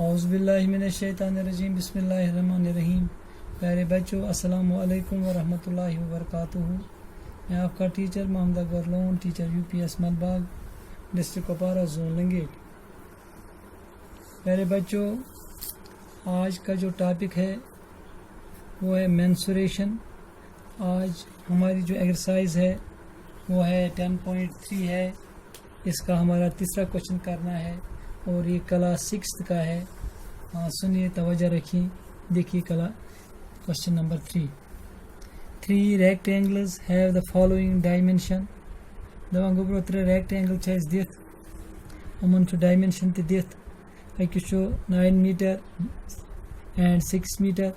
औज़ुबिल्लाहिमिनश्शैतानिर्रजीम बिस्मिल्लाहिर्रहमानिर्रहीम। प्यारे बच्चों, अस्सलामु अलैकुम वरहमतुल्लाहि वबरकातुहू। मैं आपका teacher Mohammad Akbar Lone, teacher UPS Malbagh, district Kupwara, zone Langate. प्यारे बच्चों, आज का जो टॉपिक है वो है मेंस्ट्रुएशन। आज हमारी जो एक्सरसाइज है वो है 10.3 है। इसका हमारा तीसरा क्वेश्चन करना है और ये क्लास 6 का है। सुनिए, तवज्जो रखिए, देखिए question number 3। 3 rectangles have the following dimension. दवान गोबरो 3 rectangle छ इस दिथ उमन छु dimension ते दिथ अकिस छु 9 मीटर and 6 मीटर,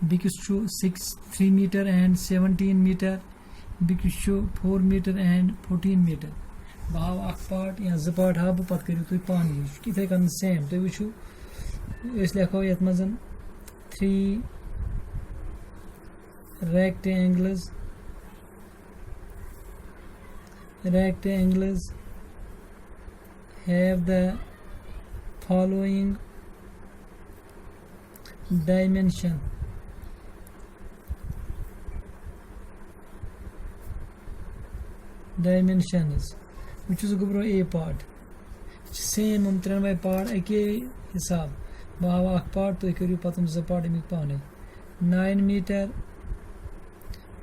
बिकिस छु 3 मीटर and 17 मीटर, बिकिस छु 4 मीटर and 14 मीटर। बहाव अख पार्ट या ज पार्ट हा पत करियो तुम पानी इथे कन सेम तुम वुचु इस लेखो यत मजन 3 rectangles have the following dimensions. Which is go A part. Same by part ake hisab. Bawa part to ekuri patum za part mi pane. 9 meter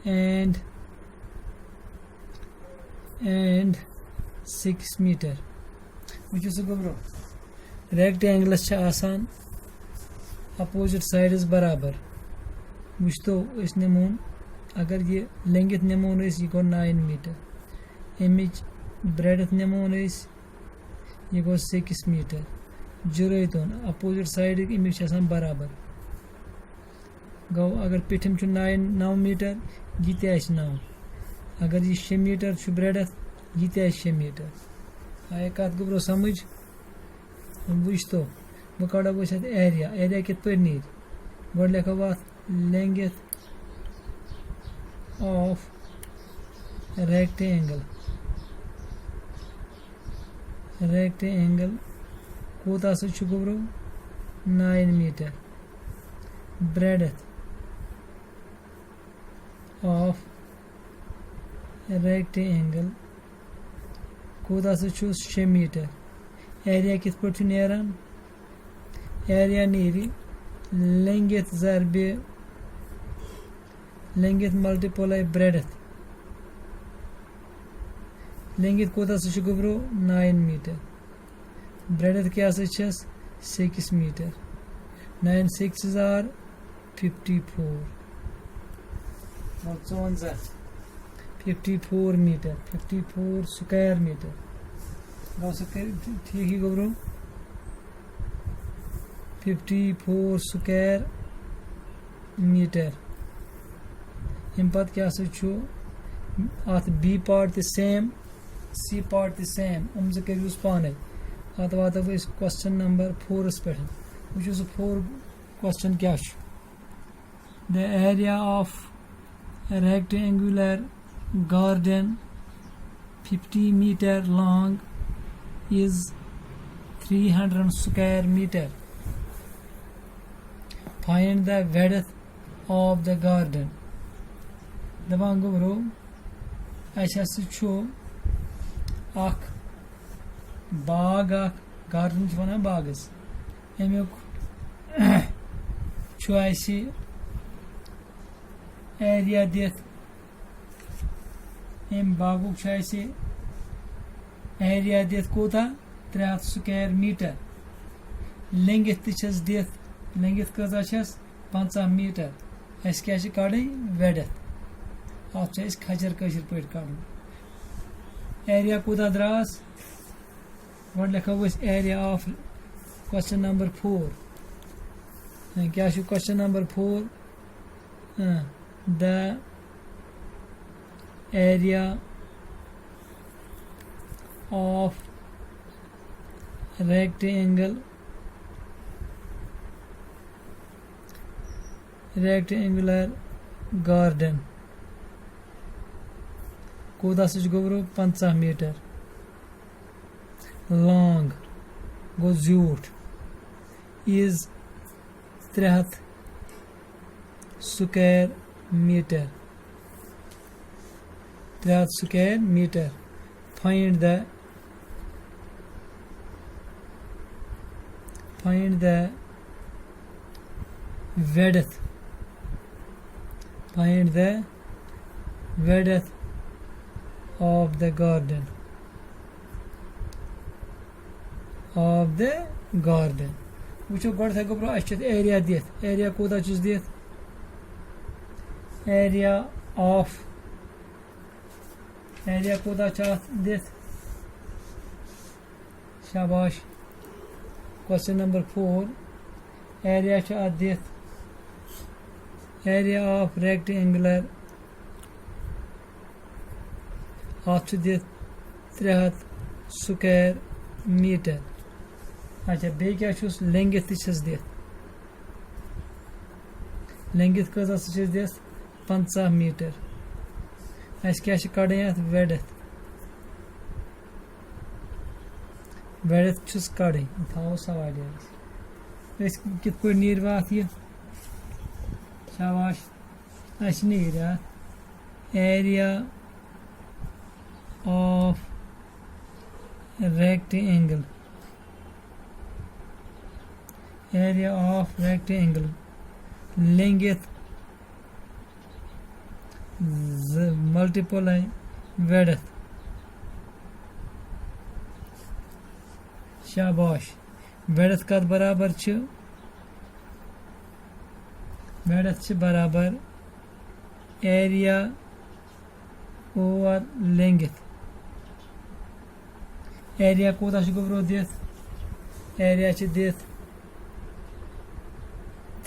and 6 meter. Which is go rectangle cha आसान, opposite side is बराबर। which तो इसने moon अगर ये length नमून इस ये को 9 metre, image breadth नमून इस ये को 6 मीटर। जुरे तो अपोजिट साइड इमेज आसान बराबर गो। अगर पिठम छु 9 मीटर ये 9, अगर ये 6 मीटर छु ब्रेडथ ये 6 मीटर। आया कत गोब्रो समझ वुच तो वो कड़ा वो एरिया कित पे नीर गोड लेखा बात लेंथ ऑफ rectangle कोता से छु गोब्रो 9 मीटर। breadth of rectangle कोता से छु 6 मीटर। एरिया कित पे नेरान एरिया नीरी लेंथ जरबे लेंथ मल्टीप्लाई breadth। लेंथ कोता से छु गोब्रो 9 मीटर। breadth क्या से 6 metre. 9 6 are 54 54 metre, 54 square metre. ठीक ही गोब्रो 54 स्क्वायर मीटर। इन पत क्या से छु अत बी पार्ट ते सेम, सी पार्ट ते सेम। उमज करियोस पाने अत वात इस क्वेश्चन नंबर 4 पे। which is 4 क्वेश्चन क्या छु? The area of a rectangular garden 50 meter long is 300 square meter. Find the width of the garden. दबान गोब्रो अच्छा छु अख बाग गार्डन वन बागस अमुक एरिया दिथ अम बागुक एरिया दिथ कोता 300 स्क्वायर मीटर। लेंथ तस दिथ लेंथ कजा 50 मीटर। अस क्या कड़न वेडथ आप खजर कशर पे कड़न। एरिया कोता द्रास गो लिखो एरिया ऑफ क्वेश्चन नंबर 4। क्या question number 4? The area of rectangular garden कोदा से गोब्रो 50 मीटर। लॉन्ग गो झूठ is 300 square meter. 300 square meter. Find the width. Find the width of the garden. Wucho god tha gobro ashit area dit. Area koda chuz dit. Area koda chat dit. Shabash. Question number 4. Area chat dit. Area of rectangular half dit 300 square meter. अच्छा बे क्या छुस length छस दित length कसा छस this 50 metre अस क्या छ कड़न अत वेडथ छुस कड़न थाओ सवाल अस कित पड़ नीर बात ये शाबाश अस नीर area of rectangle length multiply width. शाबाश width का बराबर छ बराबर एरिया ओवर length. एरिया कोता छ गोब्रो दित एरिया छ दित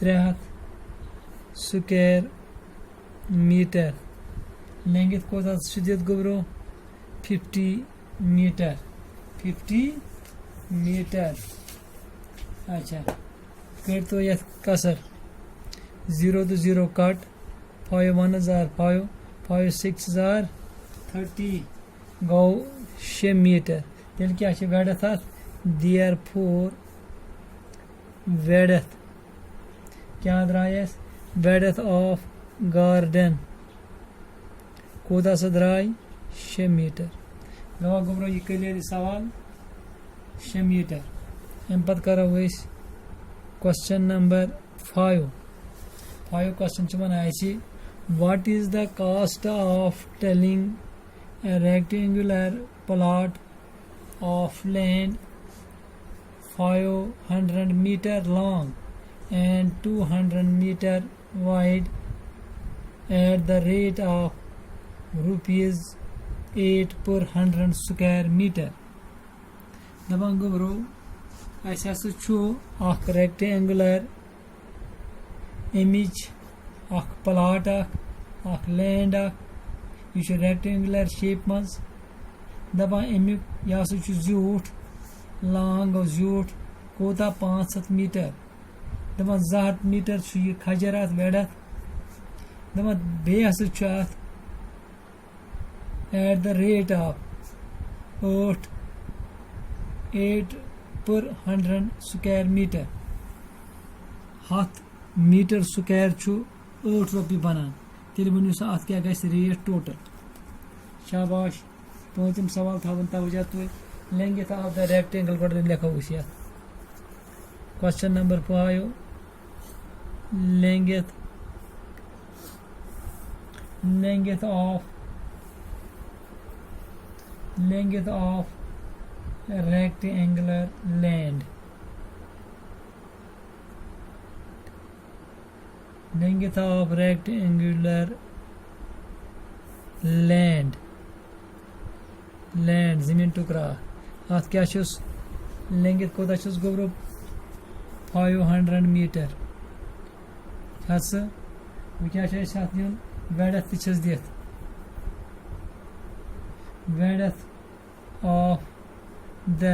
300 स्क्वायर मीटर. लेंथ कोता छ दित गोब्रो 50 मीटर. अच्छा कर तो यह कसर 0 to 0 कट 5 1 5 5 6 30 गो 6 मीटर. तेल क्या छ वेडथ अत therefore वेडथ क्या द्रायस वेडथ ऑफ गार्डन कोदा स द्राय 6 मीटर. गवा गोब्रो ये क्लियर सवाल 6 मीटर. एम पत करो इस क्वेश्चन नंबर 5 क्वेश्चन छ बनाया छी what is the cost of telling a rectangular plot of land 500 meter long and 200 meter wide at the rate of rupees 8 per 100 square meter. दबान गोब्रो ऐसा छु अख rectangular image अख plot अख land यह rectangular shape मज दपा अमुक यह झूठ लांग झूठ कोता 500 मीटर दपा 200 मीटर यह खजर अत वेडथ दपा बे at the rate of 8 per 100 square metre 100 metre square 8 रुपये बनान तेल वन अत क्या रेट टोटल. शाबाश पम सवाल थवन तवजा तुम लेंथ ऑफ द रेक्टेंगल गो लिखो ये question number 5 length of rectangular land. Length of rectangular land जमीन टुकड़ा अत क्या लेंथ कोता गोब्रो 500 मीटर हस क्या दिन वेडथ दित वेडथ ऑफ द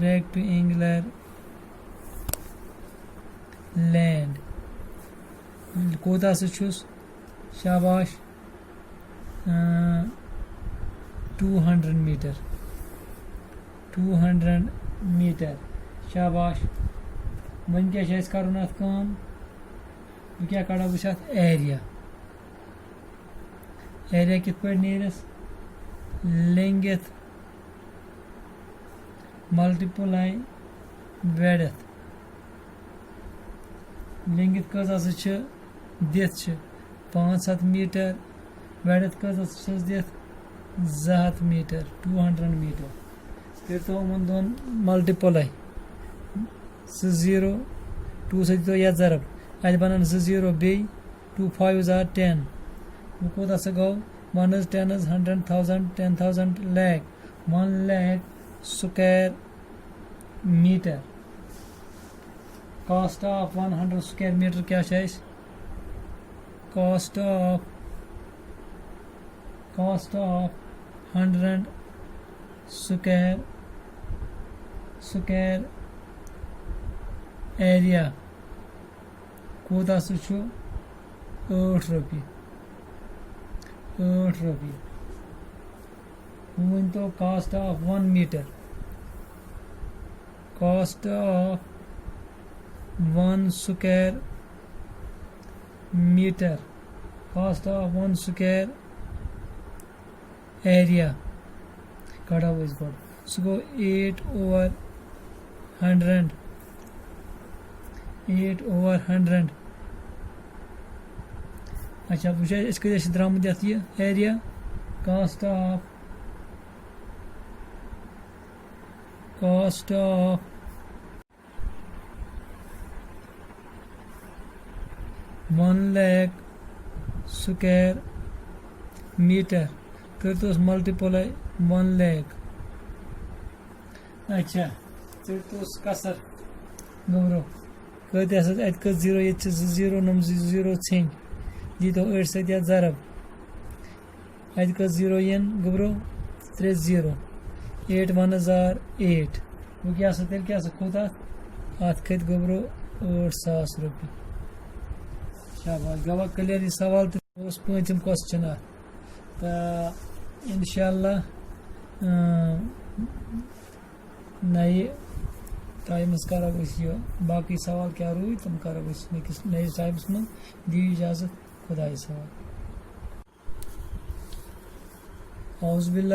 rectangular land कोता शाबाश 200 मीटर शाबाश वन क्या करुन अत काम बह क्या कड़ा बह अत एरिया एरिया कित पे नीरस लेंथ मल्टीप्लाई वेडथ लेंथ कस दिथ 500 मीटर वेडथ कस दिथ 200 मीटर 200 मीटर कर तो उन दोन मल्टीप्लाई 0 2 सो दो या जरब अत बन 0 बे 2 5 are 10 वो कोता सा गो 1 is 10 is 100,000 10,000 lakh 1 lakh square meter cost of 100 square meter क्या cost of 100 square area कोता सु 8 रुपये वन तो cost of 1 meter cost of 1 square meter cost of 1 square area कड़ा वो इस बार सो 8 over 100 अच्छा वो इसके द्रामत ये area cost of 1 lakh square meter कर तो मल्टीप्लाई 1 lakh अच्छा फिर तो कसर गबरो कत 0 ये 0 नम 0 छें जी तो 8 सत या जरब अत 0 यन गबरो 3 0 8 1 are 8 वो क्या तेल क्या खोत अत खत गबरो 8,000 रुपये शाबाश गवा क्लियर ये सवाल तो पम क्वेश्चन तो इंशाल्लाह नए टाइमस करो बाकी सवाल क्या रूई तुम करो नए टाइम्स में दी इजाज़त खुदा सवाल औज़ बिल्लाह